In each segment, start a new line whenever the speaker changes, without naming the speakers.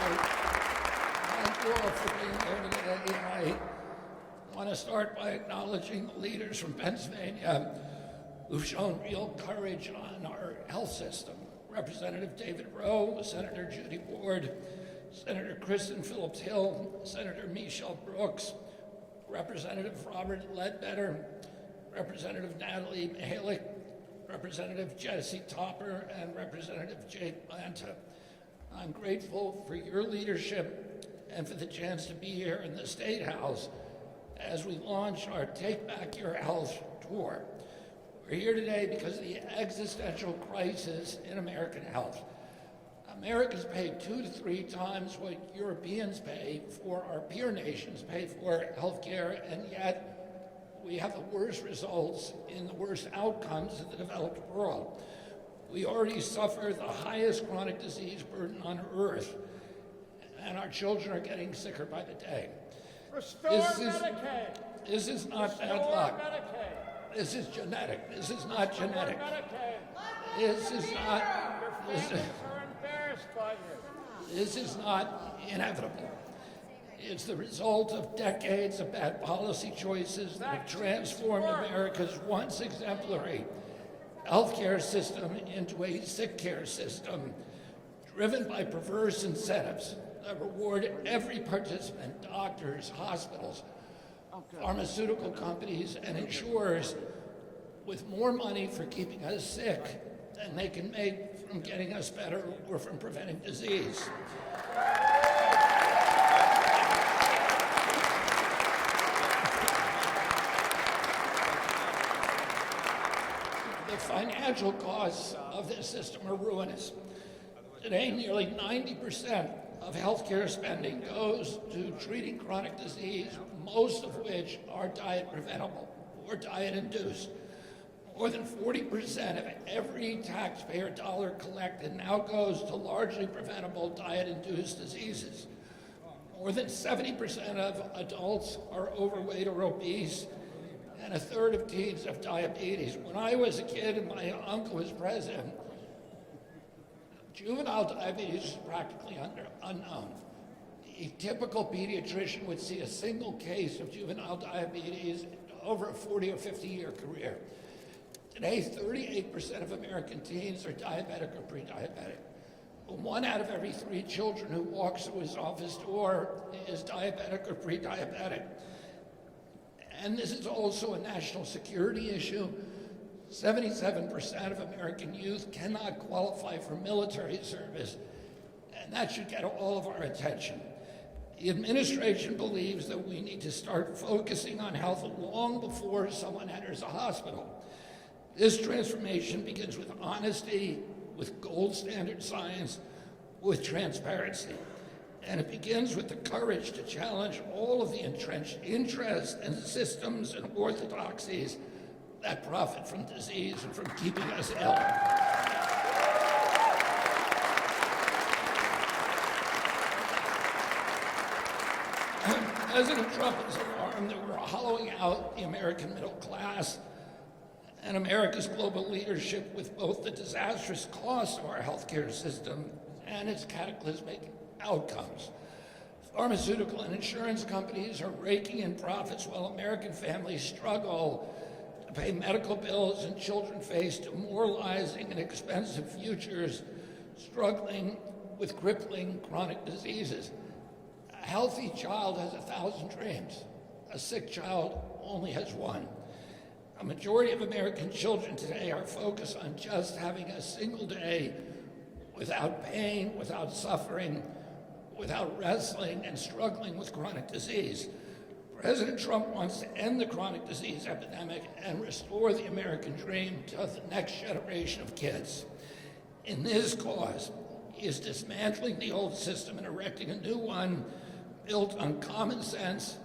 Thank you all for being here today. And I want to start by acknowledging the leaders from Pennsylvania who've shown real courage on our health system. Representative David Rowe, Senator Judy Ward, Senator Kristen Phillips Hill, Senator Michelle Brooks, Representative Robert Ledbetter, Representative Natalie Mihalik, Representative Jesse Topper, and Representative Jake Blanta. I'm grateful for your leadership and for the chance to be here in the State House as we launch our Take Back Your Health tour. We're here today because of the existential crisis in American health. Americans pay 2 to 3 times what Europeans pay for, our peer nations pay for healthcare, and yet we have the worst results in the worst outcomes in the developed world. We already suffer the highest chronic disease burden on earth, and our children are getting sicker by the day.
Restore Medicaid.
This is not bad luck. This is genetic. This is not genetic. This is not. This is not inevitable. It's the result of decades of bad policy choices that have transformed America's once exemplary healthcare system into a sick care system driven by perverse incentives that reward every participant, doctors, hospitals, pharmaceutical companies, and insurers with more money for keeping us sick than they can make from getting us better or from preventing disease. The financial costs of this system are ruinous. Today, nearly 90% of healthcare spending goes to treating chronic disease, most of which are diet preventable or diet induced. More than 40% of every taxpayer dollar collected now goes to largely preventable diet-induced diseases. More than 70% of adults are overweight or obese, and 1/3 of teens have diabetes. When I was a kid and my uncle was president, juvenile diabetes is practically unknown. A typical pediatrician would see a single case of juvenile diabetes over a 40 or 50-year career. Today, 38% of American teens are diabetic or pre-diabetic. 1 out of every 3 children who walks through his office door is diabetic or pre-diabetic. And this is also a national security issue. 77% of American youth cannot qualify for military service, and that should get all of our attention. The administration believes that we need to start focusing on health long before someone enters a hospital. This transformation begins with honesty, with gold standard science, with transparency. And it begins with the courage to challenge all of the entrenched interests and systems and orthodoxies that profit from disease and from keeping us ill. President Trump is alarmed that we're hollowing out the American middle class and America's global leadership with both the disastrous costs of our healthcare system and its cataclysmic outcomes. Pharmaceutical and insurance companies are raking in profits while American families struggle to pay medical bills and children face demoralizing and expensive futures, struggling with crippling chronic diseases. A healthy child has 1,000 dreams. A sick child only has one. A majority of American children today are focused on just having a single day without pain, without suffering, without wrestling and struggling with chronic disease. President Trump wants to end the chronic disease epidemic and restore the American dream to the next generation of kids. In this cause, he is dismantling the old system and erecting a new one built on common sense,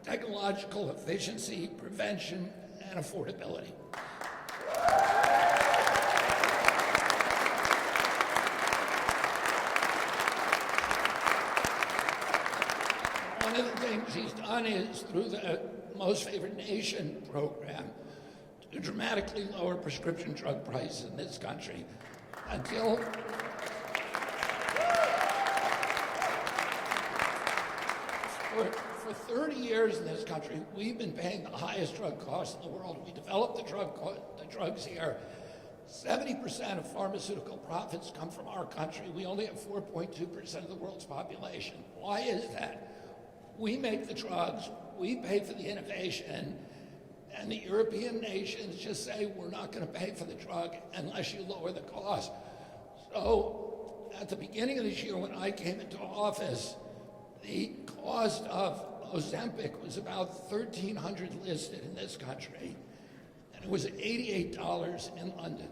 technological efficiency, prevention, and affordability. One of the things he's done is through the Most Favored Nation program to dramatically lower prescription drug prices in this country until 30 years in this country, we've been paying the highest drug costs in the world. We developed the drugs here. 70% of pharmaceutical profits come from our country. We only have 4.2% of the world's population. Why is that? We make the drugs, we pay for the innovation, and the European nations just say, we're not going to pay for the drug unless you lower the cost. So at the beginning of this year, when I came into office, the cost of Ozempic was about $1,300 listed in this country, and it was $88 in London.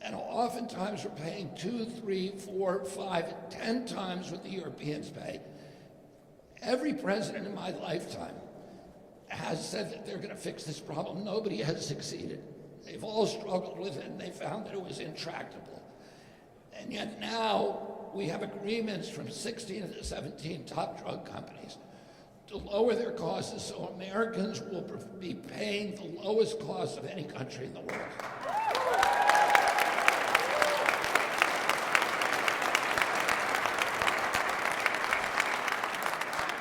And oftentimes we're paying 2, 3, 4, 5, 10 times what the Europeans pay. Every president in my lifetime has said that they're going to fix this problem. Nobody has succeeded. They've all struggled with it, and they found that it was intractable. And yet now we have agreements from 16 of the 17 top drug companies to lower their costs so Americans will be paying the lowest cost of any country in the world.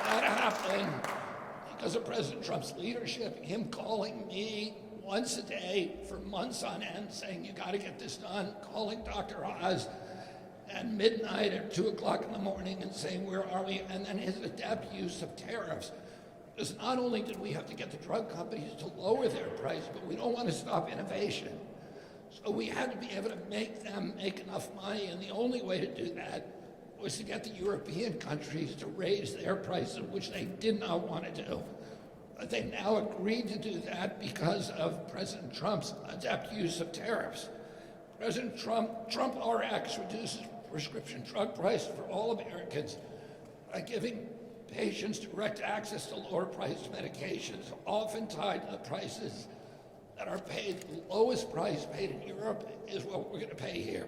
That happened because of President Trump's leadership, him calling me once a day for months on end saying, you got to get this done, calling Dr. Oz at midnight or 2 o'clock in the morning and saying, where are we? And then his adept use of tariffs. Because not only did we have to get the drug companies to lower their price, but we don't want to stop innovation. So we had to be able to make them make enough money, and the only way to do that was to get the European countries to raise their prices, which they did not want to do. But they now agreed to do that because of President Trump's adept use of tariffs. President Trump RX reduces prescription drug prices for all Americans by giving patients direct access to lower priced medications, often tied to the prices that are paid. The lowest price paid in Europe is what we're going to pay here.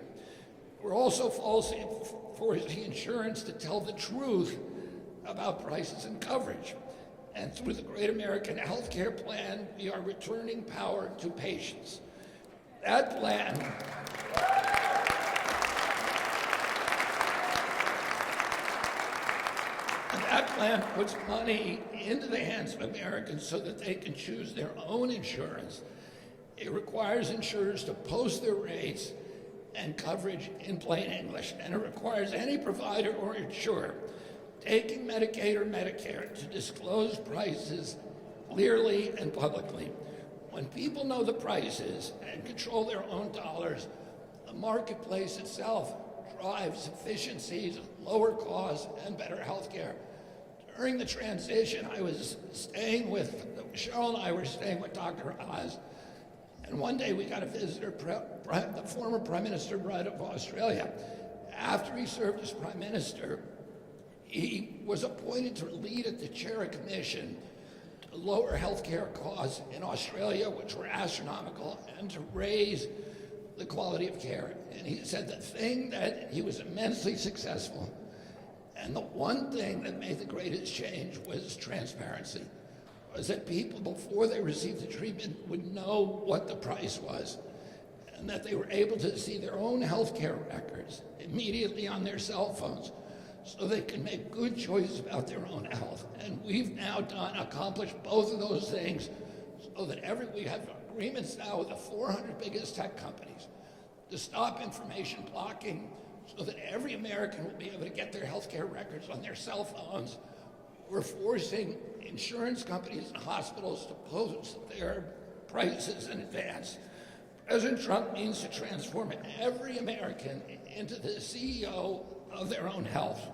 We're also forcing insurance to tell the truth about prices and coverage. And through the Great American Healthcare Plan, we are returning power to patients. That plan puts money into the hands of Americans so that they can choose their own insurance. It requires insurers to post their rates and coverage in plain English, and it requires any provider or insurer taking Medicaid or Medicare to disclose prices clearly and publicly. When people know the prices and control their own dollars, the marketplace itself drives efficiencies, lower costs, and better health care. During the transition, Cheryl and I were staying with Dr. Oz, and one day we got a visitor, the former Prime Minister of Australia. After he served as Prime Minister, he was appointed to lead at the chair of commission to lower healthcare costs in Australia, which were astronomical, and to raise the quality of care. And he said the thing that he was immensely successful, and the one thing that made the greatest change was transparency, was that people before they received the treatment would know what the price was, and that they were able to see their own healthcare records immediately on their cell phones, so they can make good choices about their own health. And we've now accomplished both of those things so that we have agreements now with the 400 biggest tech companies to stop information blocking so that every American will be able to get their healthcare records on their cell phones. We're forcing insurance companies and hospitals to post their prices in advance. President Trump means to transform every American into the CEO of their own health.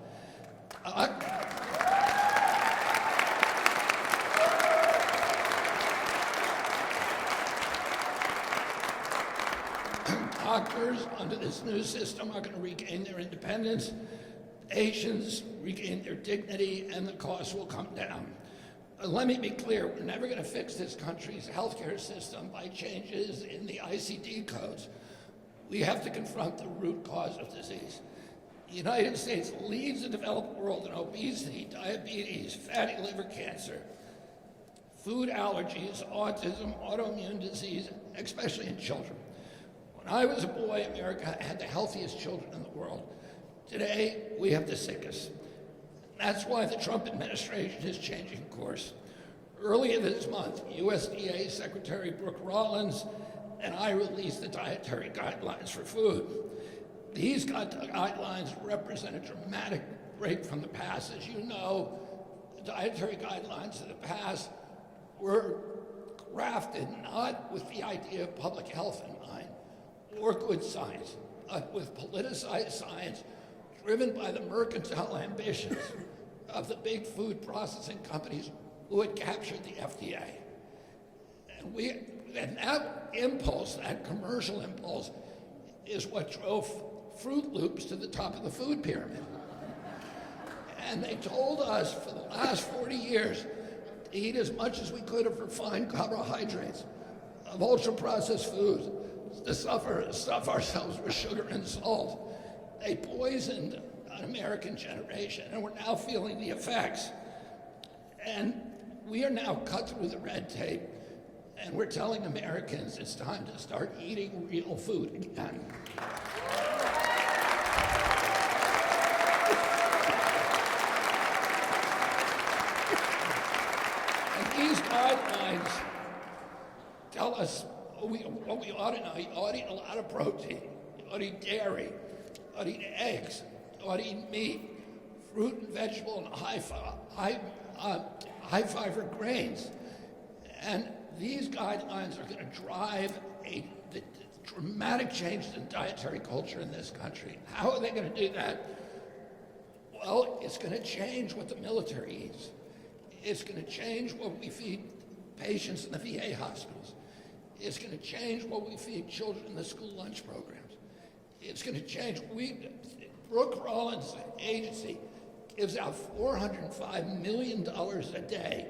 Doctors under this new system are going to regain their independence, patients regain their dignity, and the costs will come down. Let me be clear, we're never going to fix this country's healthcare system by changes in the ICD codes. We have to confront the root cause of disease. The United States leads the developed world in obesity, diabetes, fatty liver cancer, food allergies, autism, autoimmune disease, especially in children. When I was a boy, America had the healthiest children in the world. Today, we have the sickest. That's why the Trump administration is changing course. Earlier this month, USDA Secretary Brooke Rollins and I released the dietary guidelines for food. These guidelines represent a dramatic break from the past. As you know, the dietary guidelines of the past were crafted not with the idea of public health in mind or good science, but with politicized science driven by the mercantile ambitions of the big food processing companies who had captured the FDA. And that impulse, that commercial impulse, is what drove Fruit Loops to the top of the food pyramid. And they told us for the last 40 years to eat as much as we could of refined carbohydrates, of ultra-processed foods, to stuff ourselves with sugar and salt. They poisoned an American generation, and we're now feeling the effects. And we are now cut through the red tape, and we're telling Americans it's time to start eating real food again. And these guidelines tell us what we ought to know. You ought to eat a lot of protein. You ought to eat dairy. You ought to eat eggs. You ought to eat meat, fruit and vegetable, and high fiber grains. And these guidelines are going to drive the dramatic change in dietary culture in this country. How are they going to do that? Well, it's going to change what the military eats. It's going to change what we feed patients in the VA hospitals. It's going to change what we feed children in the school lunch programs. It's going to change. Brooke Rollins' agency gives out $405 million a day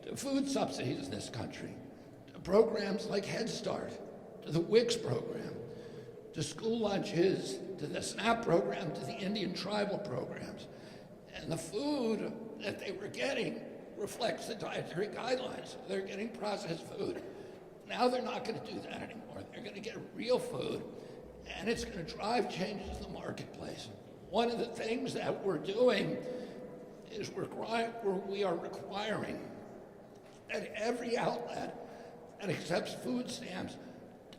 to food subsidies in this country, to programs like Head Start, to the WICS program, to school lunches, to the SNAP program, to the Indian tribal programs. And the food that they were getting reflects the dietary guidelines. They're getting processed food. Now they're not going to do that anymore. They're going to get real food, and it's going to drive changes in the marketplace. One of the things that we're doing is we are requiring that every outlet that accepts food stamps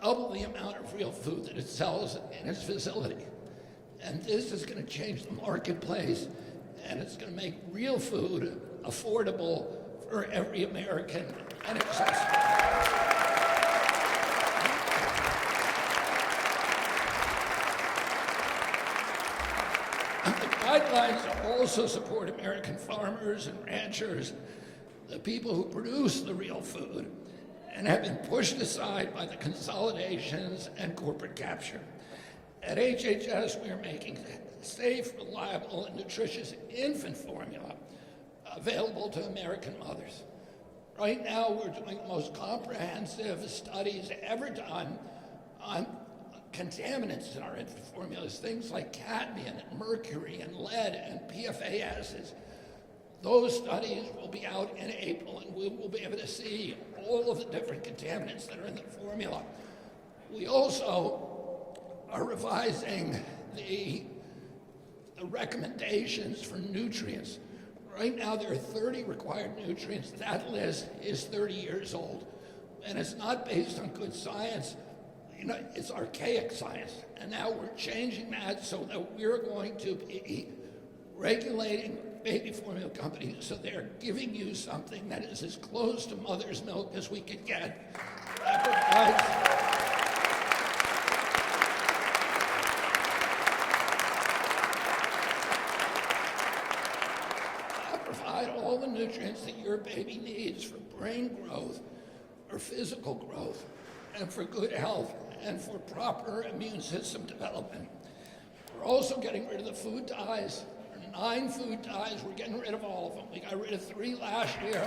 double the amount of real food that it sells in its facility. And this is going to change the marketplace, and it's going to make real food affordable for every American and accessible. Guidelines also support American farmers and ranchers, the people who produce the real food, and have been pushed aside by the consolidations and corporate capture. At HHS, we are making safe, reliable, and nutritious infant formula available to American mothers. Right now, we're doing the most comprehensive studies ever done on contaminants in our infant formulas, things like cadmium and mercury and lead and PFA acids. Those studies will be out in April, and we will be able to see all of the different contaminants that are in the formula. We also are revising the recommendations for nutrients. Right now, there are 30 required nutrients. That list is 30 years old, and it's not based on good science. It's archaic science, and now we're changing that so that we're going to be regulating baby formula companies so they're giving you something that is as close to mother's milk as we could get. That provide all the nutrients that your baby needs for brain growth, for physical growth, and for good health, and for proper immune system development. We're also getting rid of the food dyes. There are 9 food dyes. We're getting rid of all of them. We got rid of 3 last year.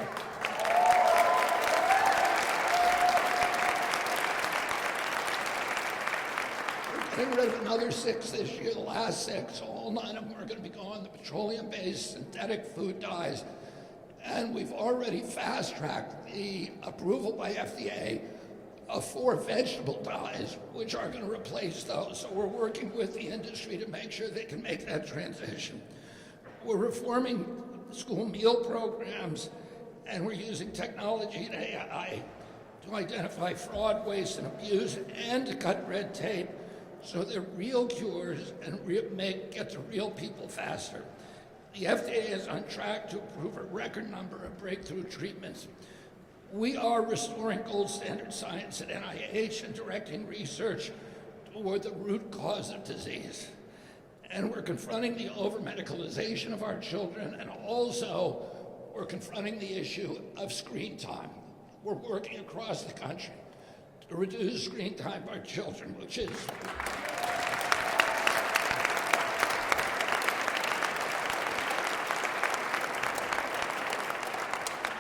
We're getting rid of another 6 this year, the last 6. All 9 of them are going to be going to petroleum-based synthetic food dyes. And we've already fast-tracked the approval by FDA of 4 vegetable dyes, which are going to replace those. So we're working with the industry to make sure they can make that transition. We're reforming school meal programs, and we're using technology and AI to identify fraud, waste, and abuse, and to cut red tape so that real cures and get to real people faster. The FDA is on track to approve a record number of breakthrough treatments. We are restoring gold standard science at NIH and directing research toward the root cause of disease. And we're confronting the over-medicalization of our children, and also we're confronting the issue of screen time. We're working across the country to reduce screen time by children, which is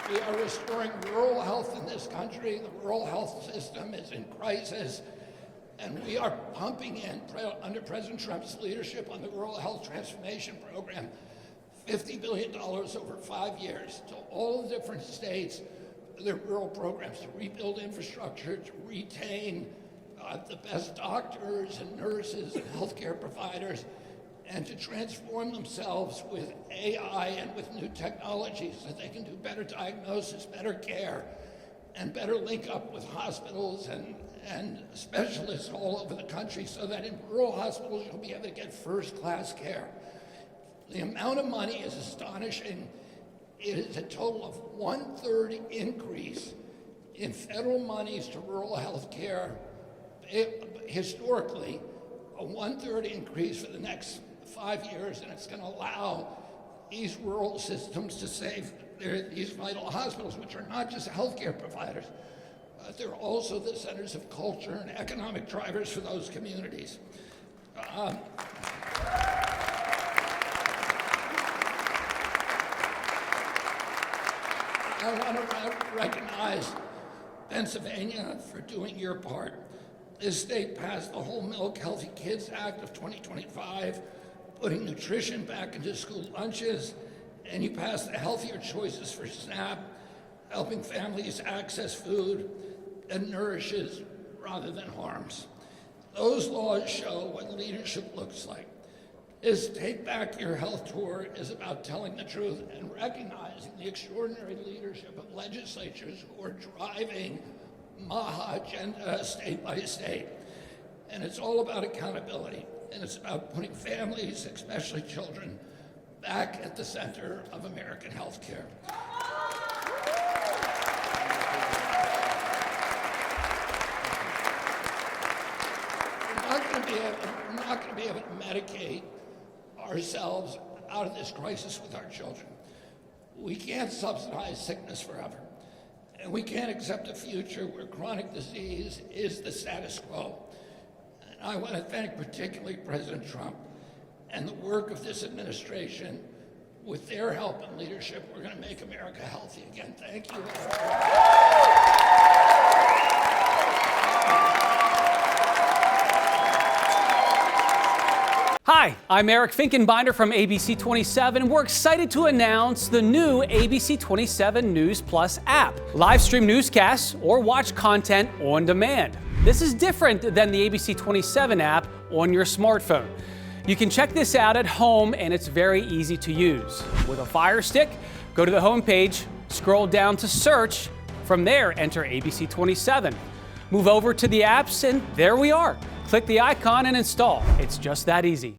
we are restoring rural health in this country. The rural health system is in crisis, and we are pumping in, under President Trump's leadership on the Rural Health Transformation Program, $50 billion over 5 years to all the different states, their rural programs to rebuild infrastructure, to retain the best doctors and nurses and healthcare providers, and to transform themselves with AI and with new technologies so that they can do better diagnosis, better care, and better link up with hospitals and specialists all over the country so that in rural hospitals you'll be able to get first-class care. The amount of money is astonishing. It is a total of 1/3 increase in federal monies to rural health care. Historically, a 1/3 increase for the next 5 years, and it's going to allow these rural systems to save these vital hospitals, which are not just healthcare providers, but they're also the centers of culture and economic drivers for those communities. I want to recognize Pennsylvania for doing your part. This state passed the Whole Milk Healthy Kids Act of 2025, putting nutrition back into school lunches, and you passed the Healthier Choices for SNAP, helping families access food that nourishes rather than harms. Those laws show what leadership looks like. This Take Back Your Health tour is about telling the truth and recognizing the extraordinary leadership of legislatures who are driving MAHA agenda state by state. And it's all about accountability. And it's about putting families, especially children, back at the center of American health care. We're not going to be able to medicate ourselves out of this crisis with our children. We can't subsidize sickness forever. And we can't accept a future where chronic disease is the status quo. And I want to thank particularly President Trump and the work of this administration. With their help and leadership, we're going to make America healthy again. Thank you.
Hi, I'm Eric Finkenbinder from ABC 27. We're excited to announce the new ABC 27 News Plus app. Live stream newscasts or watch content on demand. This is different than the ABC 27 app on your smartphone. You can check this out at home, and it's very easy to use. With a Fire Stick, go to the home page, scroll down to search. From there, enter ABC 27. Move over to the apps, and there we are. Click the icon and install. It's just that easy.